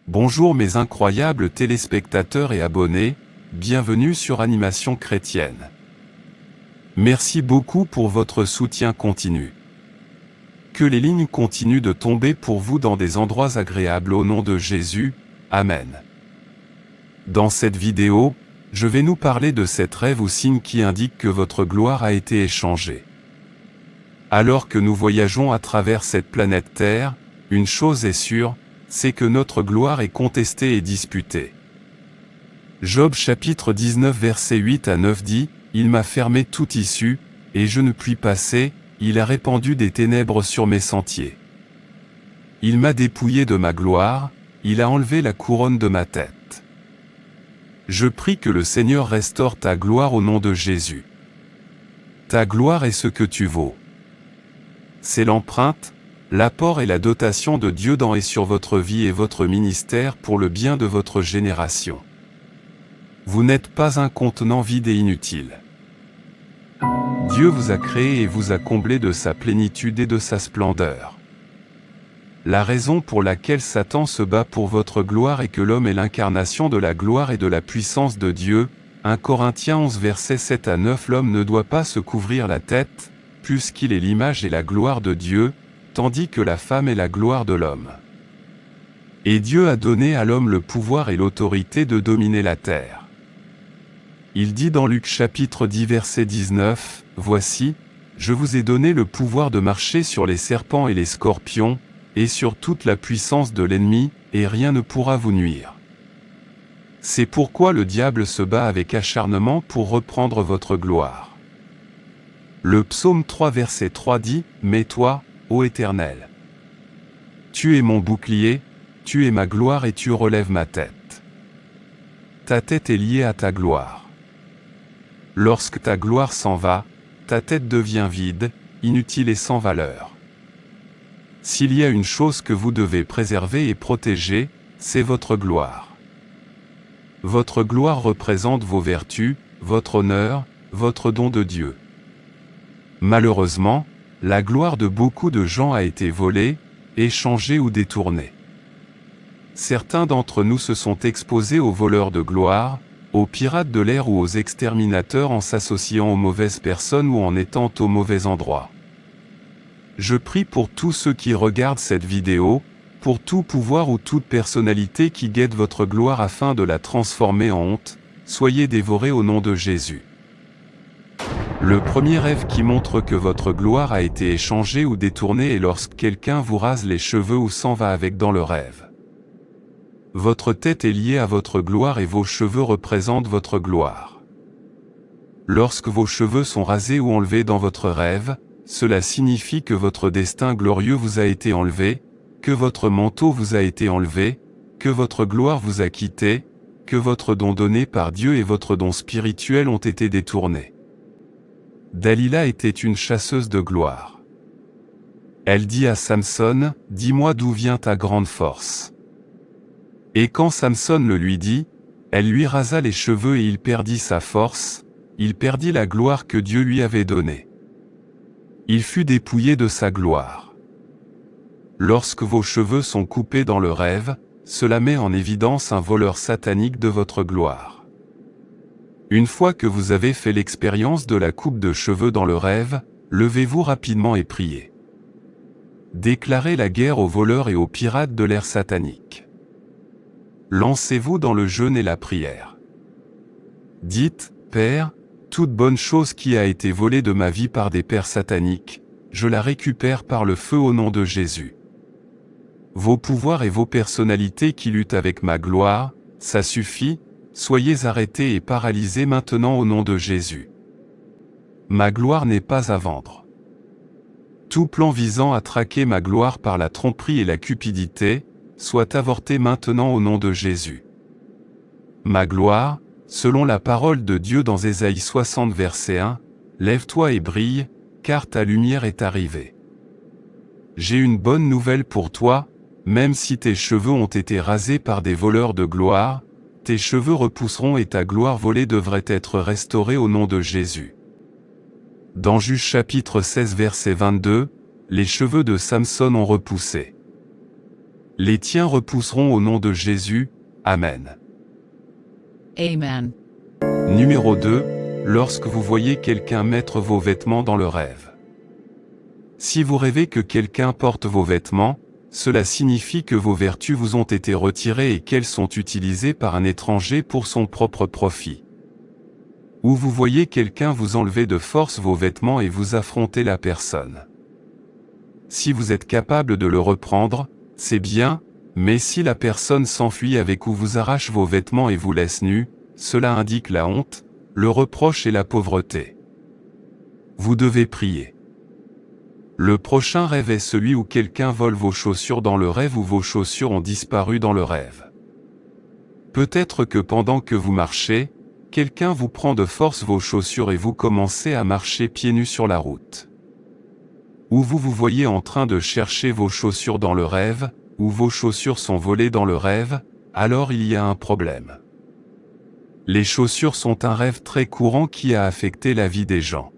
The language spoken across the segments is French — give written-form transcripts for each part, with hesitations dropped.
Bonjour mes incroyables téléspectateurs et abonnés, bienvenue sur Animation Chrétienne. Merci beaucoup pour votre soutien continu. Que les lignes continuent de tomber pour vous dans des endroits agréables au nom de Jésus, Amen. Dans cette vidéo, je vais nous parler de cette rêve ou signe qui indique que votre gloire a été échangée. Alors que nous voyageons à travers cette planète Terre, une chose est sûre, c'est que notre gloire est contestée et disputée. Job chapitre 19 verset 8 à 9 dit, « Il m'a fermé toute issue, et je ne puis passer, il a répandu des ténèbres sur mes sentiers. Il m'a dépouillé de ma gloire, il a enlevé la couronne de ma tête. Je prie que le Seigneur restaure ta gloire au nom de Jésus. Ta gloire est ce que tu vaux. C'est l'empreinte, l'apport et la dotation de Dieu dans et sur votre vie et votre ministère pour le bien de votre génération. Vous n'êtes pas un contenant vide et inutile. Dieu vous a créé et vous a comblé de sa plénitude et de sa splendeur. La raison pour laquelle Satan se bat pour votre gloire est que l'homme est l'incarnation de la gloire et de la puissance de Dieu. 1 Corinthiens 11 versets 7 à 9. L'homme ne doit pas se couvrir la tête, puisqu'il est l'image et la gloire de Dieu, tandis que la femme est la gloire de l'homme. Et Dieu a donné à l'homme le pouvoir et l'autorité de dominer la terre. Il dit dans Luc chapitre 10 verset 19, « Voici, je vous ai donné le pouvoir de marcher sur les serpents et les scorpions, et sur toute la puissance de l'ennemi, et rien ne pourra vous nuire. » C'est pourquoi le diable se bat avec acharnement pour reprendre votre gloire. Le psaume 3 verset 3 dit, « Mais toi, ô Éternel, tu es mon bouclier, tu es ma gloire et tu relèves ma tête. Ta tête est liée à ta gloire. Lorsque ta gloire s'en va, ta tête devient vide, inutile et sans valeur. S'il y a une chose que vous devez préserver et protéger, c'est votre gloire. Votre gloire représente vos vertus, votre honneur, votre don de Dieu. Malheureusement, la gloire de beaucoup de gens a été volée, échangée ou détournée. Certains d'entre nous se sont exposés aux voleurs de gloire, aux pirates de l'air ou aux exterminateurs en s'associant aux mauvaises personnes ou en étant au mauvais endroit. Je prie pour tous ceux qui regardent cette vidéo, pour tout pouvoir ou toute personnalité qui guette votre gloire afin de la transformer en honte, soyez dévorés au nom de Jésus. Le premier rêve qui montre que votre gloire a été échangée ou détournée est lorsque quelqu'un vous rase les cheveux ou s'en va avec dans le rêve. Votre tête est liée à votre gloire et vos cheveux représentent votre gloire. Lorsque vos cheveux sont rasés ou enlevés dans votre rêve, cela signifie que votre destin glorieux vous a été enlevé, que votre manteau vous a été enlevé, que votre gloire vous a quitté, que votre don donné par Dieu et votre don spirituel ont été détournés. Dalila était une chasseuse de gloire. Elle dit à Samson, « Dis-moi d'où vient ta grande force. » Et quand Samson le lui dit, elle lui rasa les cheveux et il perdit sa force, il perdit la gloire que Dieu lui avait donnée. Il fut dépouillé de sa gloire. Lorsque vos cheveux sont coupés dans le rêve, cela met en évidence un voleur satanique de votre gloire. Une fois que vous avez fait l'expérience de la coupe de cheveux dans le rêve, levez-vous rapidement et priez. Déclarez la guerre aux voleurs et aux pirates de l'air satanique. Lancez-vous dans le jeûne et la prière. Dites, « Père, toute bonne chose qui a été volée de ma vie par des pères sataniques, je la récupère par le feu au nom de Jésus. Vos pouvoirs et vos personnalités qui luttent avec ma gloire, ça suffit. Soyez arrêtés et paralysés maintenant au nom de Jésus. Ma gloire n'est pas à vendre. Tout plan visant à traquer ma gloire par la tromperie et la cupidité, soit avorté maintenant au nom de Jésus. Ma gloire, selon la parole de Dieu dans Ésaïe 60 verset 1, « Lève-toi et brille, car ta lumière est arrivée. » J'ai une bonne nouvelle pour toi, même si tes cheveux ont été rasés par des voleurs de gloire, tes cheveux repousseront et ta gloire volée devrait être restaurée au nom de Jésus. Dans Juge chapitre 16 verset 22, les cheveux de Samson ont repoussé. Les tiens repousseront au nom de Jésus. Amen. Amen. Numéro 2. Lorsque vous voyez quelqu'un mettre vos vêtements dans le rêve. Si vous rêvez que quelqu'un porte vos vêtements, cela signifie que vos vertus vous ont été retirées et qu'elles sont utilisées par un étranger pour son propre profit. Ou vous voyez quelqu'un vous enlever de force vos vêtements et vous affronter la personne. Si vous êtes capable de le reprendre, c'est bien, mais si la personne s'enfuit avec ou vous arrache vos vêtements et vous laisse nus, cela indique la honte, le reproche et la pauvreté. Vous devez prier. Le prochain rêve est celui où quelqu'un vole vos chaussures dans le rêve ou vos chaussures ont disparu dans le rêve. Peut-être que pendant que vous marchez, quelqu'un vous prend de force vos chaussures et vous commencez à marcher pieds nus sur la route. Ou vous vous voyez en train de chercher vos chaussures dans le rêve, ou vos chaussures sont volées dans le rêve, alors il y a un problème. Les chaussures sont un rêve très courant qui a affecté la vie des gens.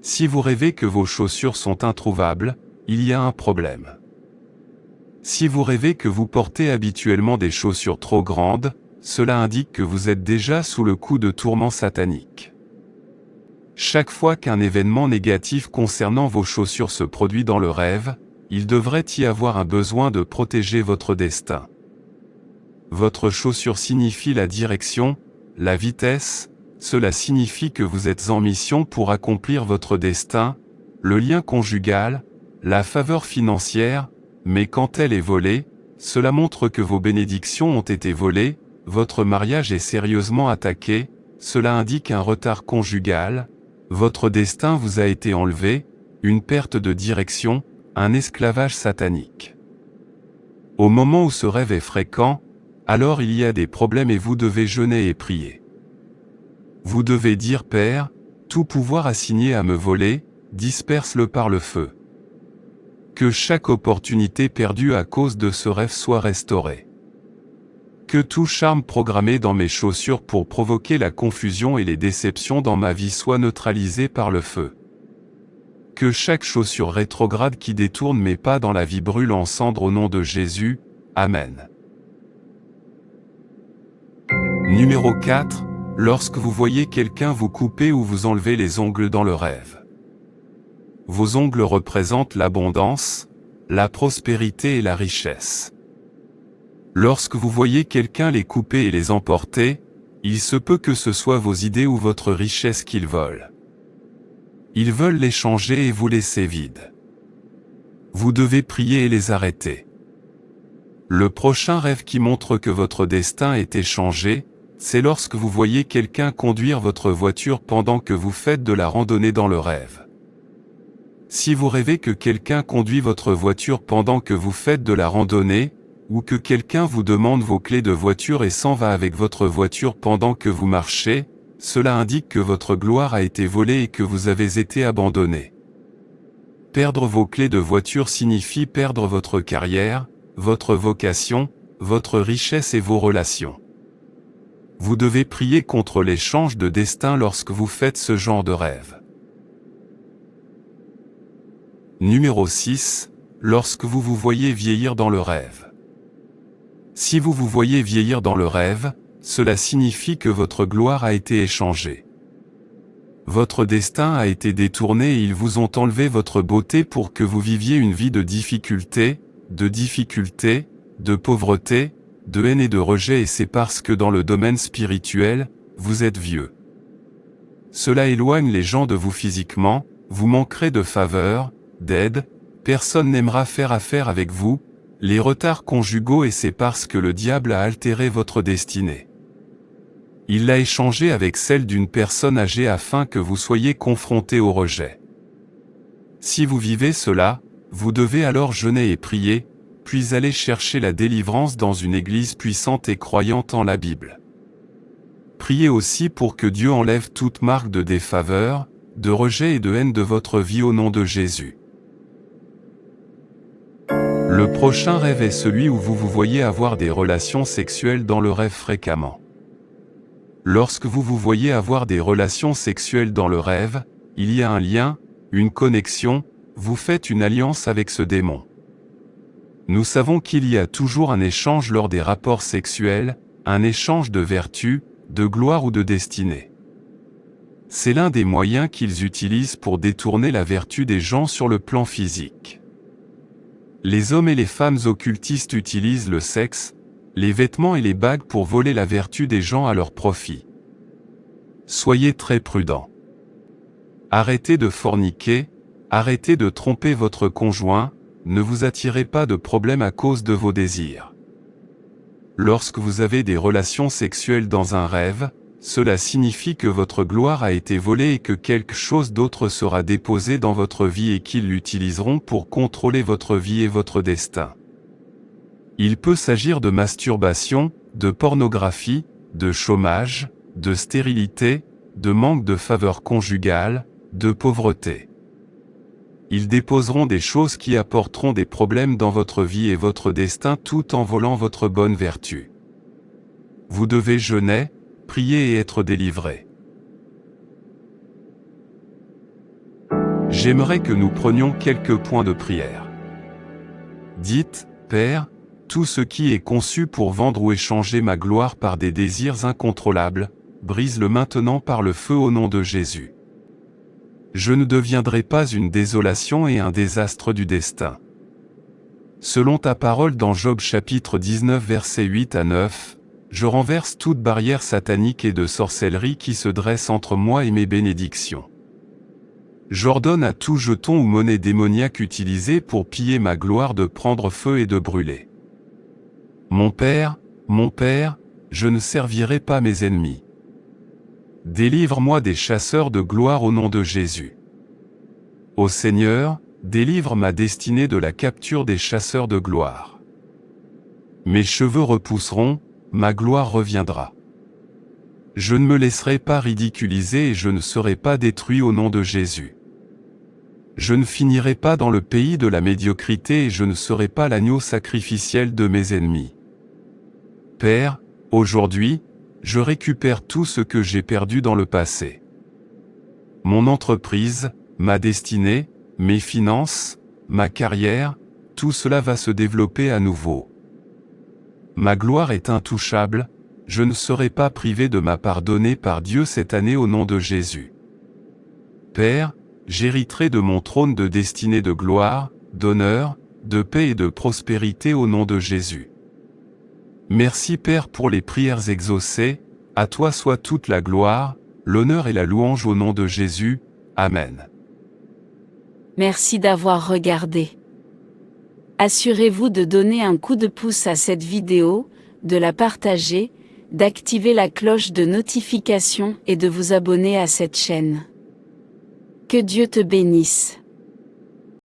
Si vous rêvez que vos chaussures sont introuvables, il y a un problème. Si vous rêvez que vous portez habituellement des chaussures trop grandes, cela indique que vous êtes déjà sous le coup de tourments sataniques. Chaque fois qu'un événement négatif concernant vos chaussures se produit dans le rêve, il devrait y avoir un besoin de protéger votre destin. Votre chaussure signifie la direction, la vitesse, cela signifie que vous êtes en mission pour accomplir votre destin, le lien conjugal, la faveur financière, mais quand elle est volée, cela montre que vos bénédictions ont été volées, votre mariage est sérieusement attaqué, cela indique un retard conjugal, votre destin vous a été enlevé, une perte de direction, un esclavage satanique. Au moment où ce rêve est fréquent, alors il y a des problèmes et vous devez jeûner et prier. Vous devez dire « Père, tout pouvoir assigné à me voler, disperse-le par le feu. » Que chaque opportunité perdue à cause de ce rêve soit restaurée. Que tout charme programmé dans mes chaussures pour provoquer la confusion et les déceptions dans ma vie soit neutralisé par le feu. Que chaque chaussure rétrograde qui détourne mes pas dans la vie brûle en cendres au nom de Jésus. Amen. Numéro 4. Lorsque vous voyez quelqu'un vous couper ou vous enlever les ongles dans le rêve. Vos ongles représentent l'abondance, la prospérité et la richesse. Lorsque vous voyez quelqu'un les couper et les emporter, il se peut que ce soit vos idées ou votre richesse qu'ils volent. Ils veulent les changer et vous laisser vides. Vous devez prier et les arrêter. Le prochain rêve qui montre que votre destin a été changé, c'est lorsque vous voyez quelqu'un conduire votre voiture pendant que vous faites de la randonnée dans le rêve. Si vous rêvez que quelqu'un conduit votre voiture pendant que vous faites de la randonnée, ou que quelqu'un vous demande vos clés de voiture et s'en va avec votre voiture pendant que vous marchez, cela indique que votre gloire a été volée et que vous avez été abandonné. Perdre vos clés de voiture signifie perdre votre carrière, votre vocation, votre richesse et vos relations. Vous devez prier contre l'échange de destin lorsque vous faites ce genre de rêve. Numéro 6. Lorsque vous vous voyez vieillir dans le rêve. Si vous vous voyez vieillir dans le rêve, cela signifie que votre gloire a été échangée. Votre destin a été détourné et ils vous ont enlevé votre beauté pour que vous viviez une vie de difficulté, de pauvreté, de haine et de rejet et c'est parce que dans le domaine spirituel, vous êtes vieux. Cela éloigne les gens de vous physiquement, vous manquerez de faveur, d'aide, personne n'aimera faire affaire avec vous, les retards conjugaux et c'est parce que le diable a altéré votre destinée. Il l'a échangée avec celle d'une personne âgée afin que vous soyez confrontés au rejet. Si vous vivez cela, vous devez alors jeûner et prier, puis aller chercher la délivrance dans une église puissante et croyante en la Bible. Priez aussi pour que Dieu enlève toute marque de défaveur, de rejet et de haine de votre vie au nom de Jésus. Le prochain rêve est celui où vous vous voyez avoir des relations sexuelles dans le rêve fréquemment. Lorsque vous vous voyez avoir des relations sexuelles dans le rêve, il y a un lien, une connexion, vous faites une alliance avec ce démon. Nous savons qu'il y a toujours un échange lors des rapports sexuels, un échange de vertu, de gloire ou de destinée. C'est l'un des moyens qu'ils utilisent pour détourner la vertu des gens sur le plan physique. Les hommes et les femmes occultistes utilisent le sexe, les vêtements et les bagues pour voler la vertu des gens à leur profit. Soyez très prudents. Arrêtez de forniquer, arrêtez de tromper votre conjoint, ne vous attirez pas de problèmes à cause de vos désirs. Lorsque vous avez des relations sexuelles dans un rêve, cela signifie que votre gloire a été volée et que quelque chose d'autre sera déposé dans votre vie et qu'ils l'utiliseront pour contrôler votre vie et votre destin. Il peut s'agir de masturbation, de pornographie, de chômage, de stérilité, de manque de faveur conjugale, de pauvreté. Ils déposeront des choses qui apporteront des problèmes dans votre vie et votre destin tout en volant votre bonne vertu. Vous devez jeûner, prier et être délivré. J'aimerais que nous prenions quelques points de prière. Dites, Père, tout ce qui est conçu pour vendre ou échanger ma gloire par des désirs incontrôlables, brise-le maintenant par le feu au nom de Jésus. Je ne deviendrai pas une désolation et un désastre du destin. Selon ta parole dans Job chapitre 19 versets 8 à 9, je renverse toute barrière satanique et de sorcellerie qui se dresse entre moi et mes bénédictions. J'ordonne à tout jeton ou monnaie démoniaque utilisée pour piller ma gloire de prendre feu et de brûler. Mon Père, je ne servirai pas mes ennemis. Délivre-moi des chasseurs de gloire au nom de Jésus. Ô Seigneur, délivre ma destinée de la capture des chasseurs de gloire. Mes cheveux repousseront, ma gloire reviendra. Je ne me laisserai pas ridiculiser et je ne serai pas détruit au nom de Jésus. Je ne finirai pas dans le pays de la médiocrité et je ne serai pas l'agneau sacrificiel de mes ennemis. Père, aujourd'hui, je récupère tout ce que j'ai perdu dans le passé. Mon entreprise, ma destinée, mes finances, ma carrière, tout cela va se développer à nouveau. Ma gloire est intouchable, je ne serai pas privé de ma part donnée par Dieu cette année au nom de Jésus. Père, j'hériterai de mon trône de destinée de gloire, d'honneur, de paix et de prospérité au nom de Jésus. Merci Père pour les prières exaucées, à toi soit toute la gloire, l'honneur et la louange au nom de Jésus. Amen. Merci d'avoir regardé. Assurez-vous de donner un coup de pouce à cette vidéo, de la partager, d'activer la cloche de notification et de vous abonner à cette chaîne. Que Dieu te bénisse.